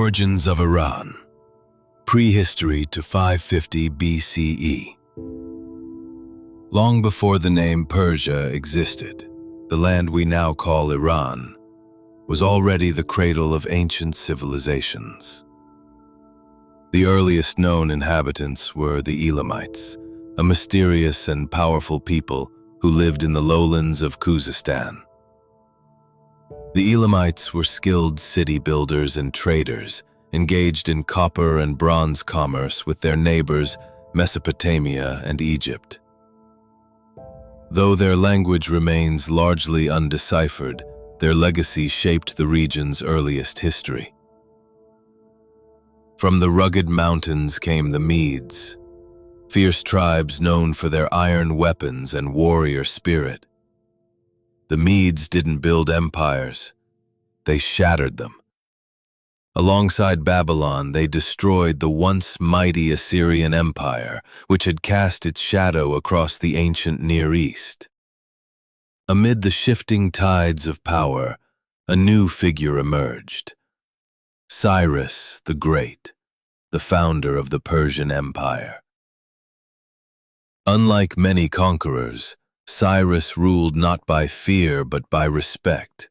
Origins of Iran. Prehistory to 550 BCE. Long before the name Persia existed, the land we now call Iran was already the cradle of ancient civilizations. The earliest known inhabitants were the Elamites, a mysterious and powerful people who lived in the lowlands of Khuzestan. The Elamites were skilled city builders and traders, engaged in copper and bronze commerce with their neighbors Mesopotamia and Egypt. Though their language remains largely undeciphered, their legacy shaped the region's earliest history. From the rugged mountains came the Medes, fierce tribes known for their iron weapons and warrior spirit. The Medes didn't build empires, they shattered them. Alongside Babylon, they destroyed the once mighty Assyrian Empire, which had cast its shadow across the ancient Near East. Amid the shifting tides of power, a new figure emerged: Cyrus the Great, the founder of the Persian Empire. Unlike many conquerors, Cyrus ruled not by fear but by respect.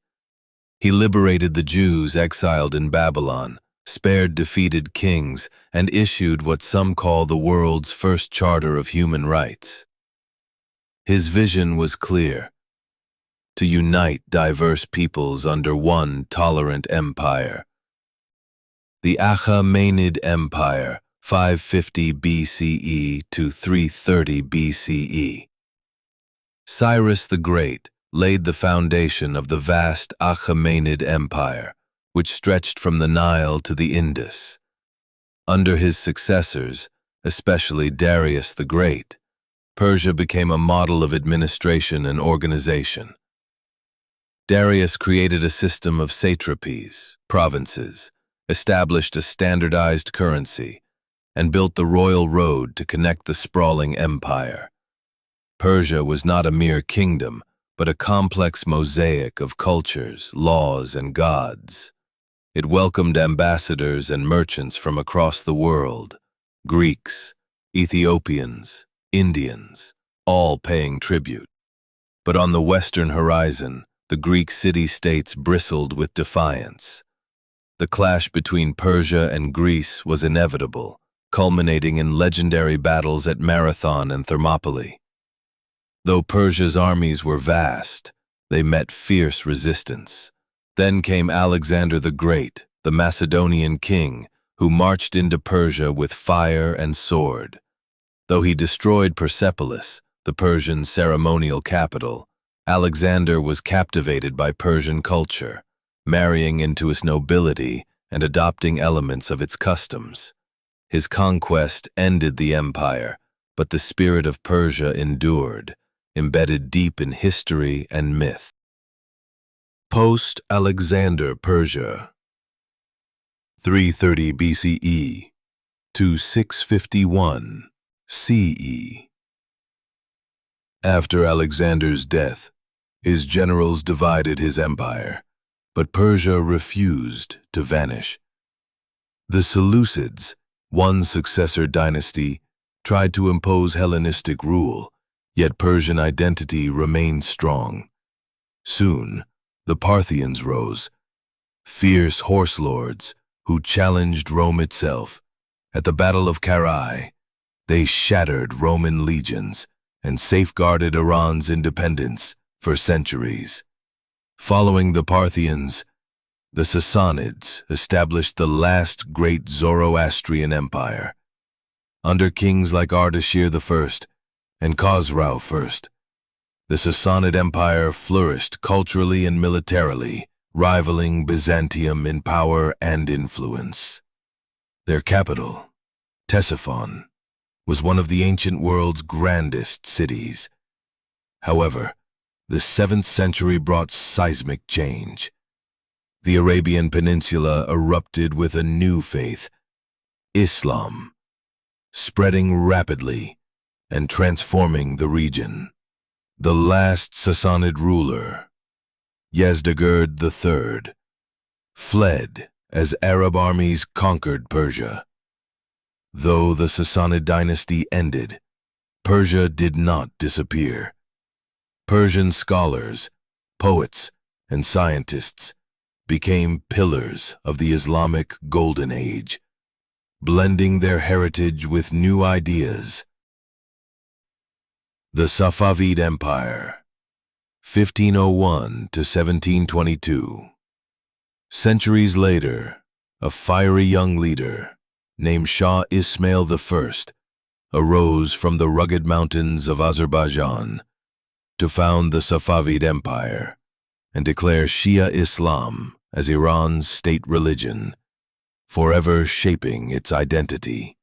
He liberated the Jews exiled in Babylon, spared defeated kings, and issued what some call the world's first charter of human rights. His vision was clear: to unite diverse peoples under one tolerant empire. The Achaemenid Empire, 550 BCE to 330 BCE. Cyrus the Great laid the foundation of the vast Achaemenid Empire, which stretched from the Nile to the Indus. Under his successors, especially Darius the Great, Persia became a model of administration and organization. Darius created a system of satrapies, provinces, established a standardized currency, and built the royal road to connect the sprawling empire. Persia was not a mere kingdom, but a complex mosaic of cultures, laws, and gods. It welcomed ambassadors and merchants from across the world: Greeks, Ethiopians, Indians, all paying tribute. But on the western horizon, the Greek city-states bristled with defiance. The clash between Persia and Greece was inevitable, culminating in legendary battles at Marathon and Thermopylae. Though Persia's armies were vast, they met fierce resistance. Then came Alexander the Great, the Macedonian king, who marched into Persia with fire and sword. Though he destroyed Persepolis, the Persian ceremonial capital, Alexander was captivated by Persian culture, marrying into its nobility and adopting elements of its customs. His conquest ended the empire, but the spirit of Persia endured, embedded deep in history and myth. Post-Alexander Persia, 330 BCE to 651 CE. After Alexander's death, his generals divided his empire, but Persia refused to vanish. The Seleucids, one successor dynasty, tried to impose Hellenistic rule, yet Persian identity remained strong. Soon, the Parthians rose, fierce horse lords who challenged Rome itself. At the Battle of Carrhae, they shattered Roman legions and safeguarded Iran's independence for centuries. Following the Parthians, the Sassanids established the last great Zoroastrian empire. Under kings like Ardashir I and Khosrau I, the Sassanid Empire flourished culturally and militarily, rivaling Byzantium in power and influence. Their capital, Ctesiphon, was one of the ancient world's grandest cities. However, the 7th century brought seismic change. The Arabian Peninsula erupted with a new faith, Islam, spreading rapidly and transforming the region. The last Sassanid ruler, Yazdegerd III, fled as Arab armies conquered Persia. Though the Sassanid dynasty ended, Persia did not disappear. Persian scholars, poets, and scientists became pillars of the Islamic Golden Age, blending their heritage with new ideas. The Safavid Empire, 1501 to 1722. Centuries later, a fiery young leader named Shah Ismail I arose from the rugged mountains of Azerbaijan to found the Safavid Empire and declare Shia Islam as Iran's state religion, forever shaping its identity.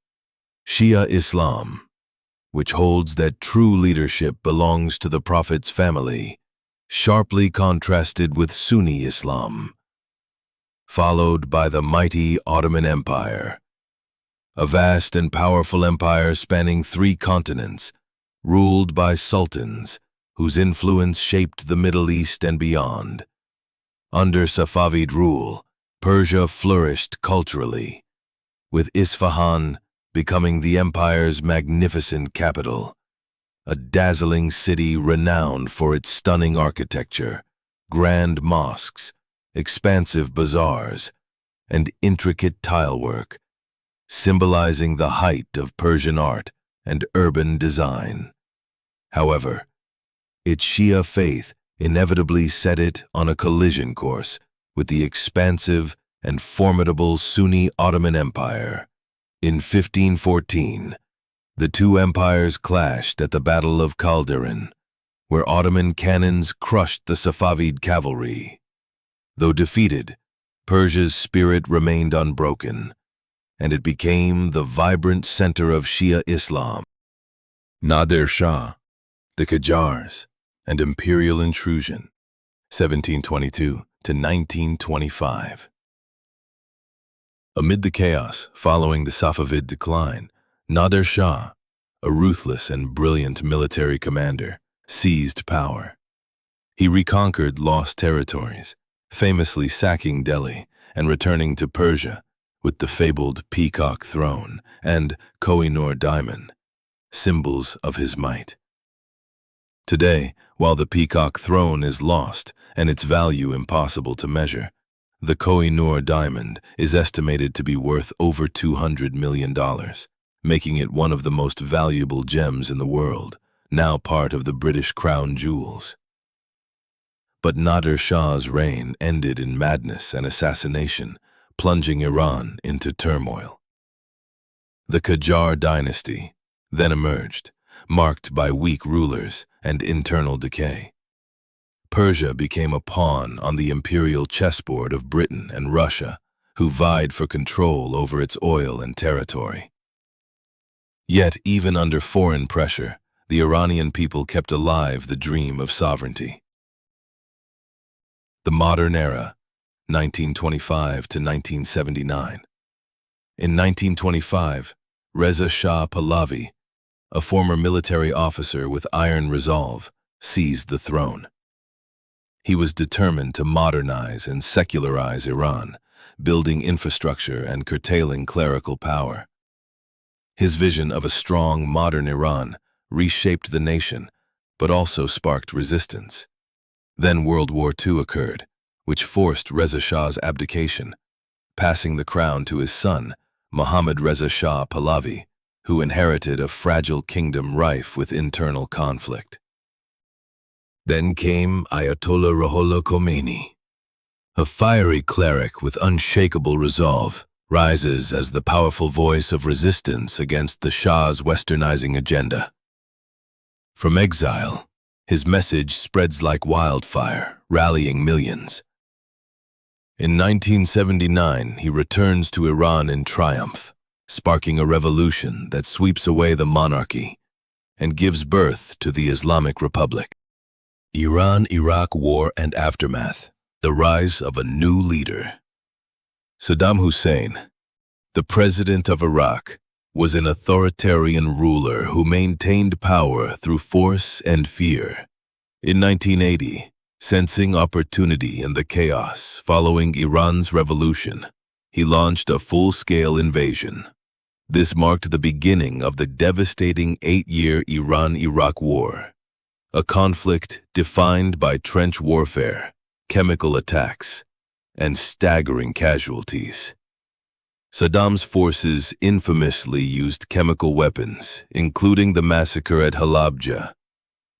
Shia Islam, which holds that true leadership belongs to the Prophet's family, sharply contrasted with Sunni Islam, followed by the mighty Ottoman Empire, a vast and powerful empire spanning 3 continents, ruled by sultans whose influence shaped the Middle East and beyond. Under Safavid rule, Persia flourished culturally, with Isfahan becoming the empire's magnificent capital, a dazzling city renowned for its stunning architecture, grand mosques, expansive bazaars, and intricate tilework, symbolizing the height of Persian art and urban design. However, its Shia faith inevitably set it on a collision course with the expansive and formidable Sunni Ottoman Empire. In 1514, the 2 empires clashed at the Battle of Calderon, where Ottoman cannons crushed the Safavid cavalry. Though defeated, Persia's spirit remained unbroken, and it became the vibrant center of Shia Islam. Nadir Shah, the Qajars, and imperial intrusion, 1722 to 1925. Amid the chaos following the Safavid decline, Nadir Shah, a ruthless and brilliant military commander, seized power. He reconquered lost territories, famously sacking Delhi and returning to Persia with the fabled peacock throne and Koh-i-Noor diamond, symbols of his might. Today, while the peacock throne is lost and its value impossible to measure, the Koh-i-Noor diamond is estimated to be worth over $200 million, making it one of the most valuable gems in the world, now part of the British crown jewels. But Nadir Shah's reign ended in madness and assassination, plunging Iran into turmoil. The Qajar dynasty then emerged, marked by weak rulers and internal decay. Persia became a pawn on the imperial chessboard of Britain and Russia, who vied for control over its oil and territory. Yet, even under foreign pressure, the Iranian people kept alive the dream of sovereignty. The modern era, 1925 to 1979. In 1925, Reza Shah Pahlavi, a former military officer with iron resolve, seized the throne. He was determined to modernize and secularize Iran, building infrastructure and curtailing clerical power. His vision of a strong, modern Iran reshaped the nation, but also sparked resistance. Then World War II occurred, which forced Reza Shah's abdication, passing the crown to his son, Mohammad Reza Shah Pahlavi, who inherited a fragile kingdom rife with internal conflict. Then came Ayatollah Ruhollah Khomeini. A fiery cleric with unshakable resolve, rises as the powerful voice of resistance against the Shah's westernizing agenda. From exile, his message spreads like wildfire, rallying millions. In 1979, he returns to Iran in triumph, sparking a revolution that sweeps away the monarchy and gives birth to the Islamic Republic. Iran-Iraq War and Aftermath, the rise of a new leader. Saddam Hussein, the president of Iraq, was an authoritarian ruler who maintained power through force and fear. In 1980, sensing opportunity in the chaos following Iran's revolution, he launched a full-scale invasion. This marked the beginning of the devastating 8-year Iran-Iraq War, a conflict defined by trench warfare, chemical attacks, and staggering casualties. Saddam's forces infamously used chemical weapons, including the massacre at Halabja.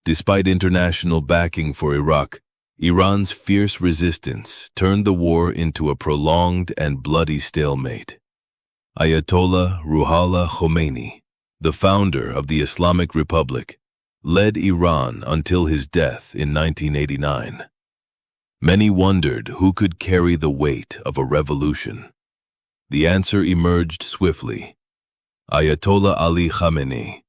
Despite international backing for Iraq, Iran's fierce resistance turned the war into a prolonged and bloody stalemate. Ayatollah Ruhollah Khomeini, the founder of the Islamic Republic, led Iran until his death in 1989. Many wondered who could carry the weight of a revolution. The answer emerged swiftly. Ayatollah Ali Khamenei,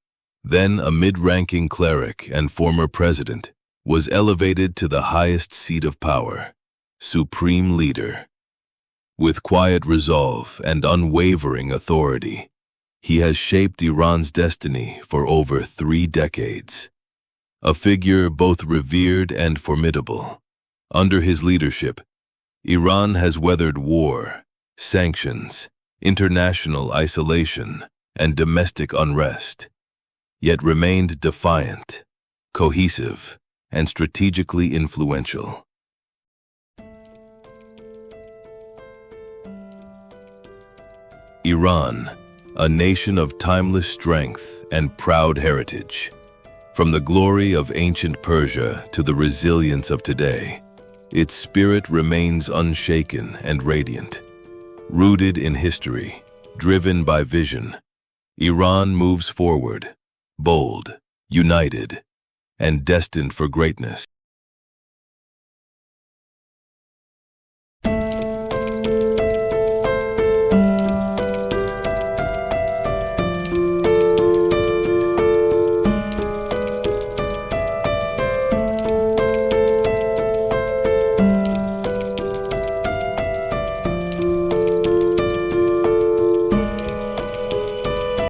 then a mid-ranking cleric and former president, was elevated to the highest seat of power, supreme leader. With quiet resolve and unwavering authority, he has shaped Iran's destiny for over 3 decades. A figure both revered and formidable. Under his leadership, Iran has weathered war, sanctions, international isolation, and domestic unrest, yet remained defiant, cohesive, and strategically influential. Iran, a nation of timeless strength and proud heritage. From the glory of ancient Persia to the resilience of today, its spirit remains unshaken and radiant. Rooted in history, driven by vision, Iran moves forward, bold, united, and destined for greatness.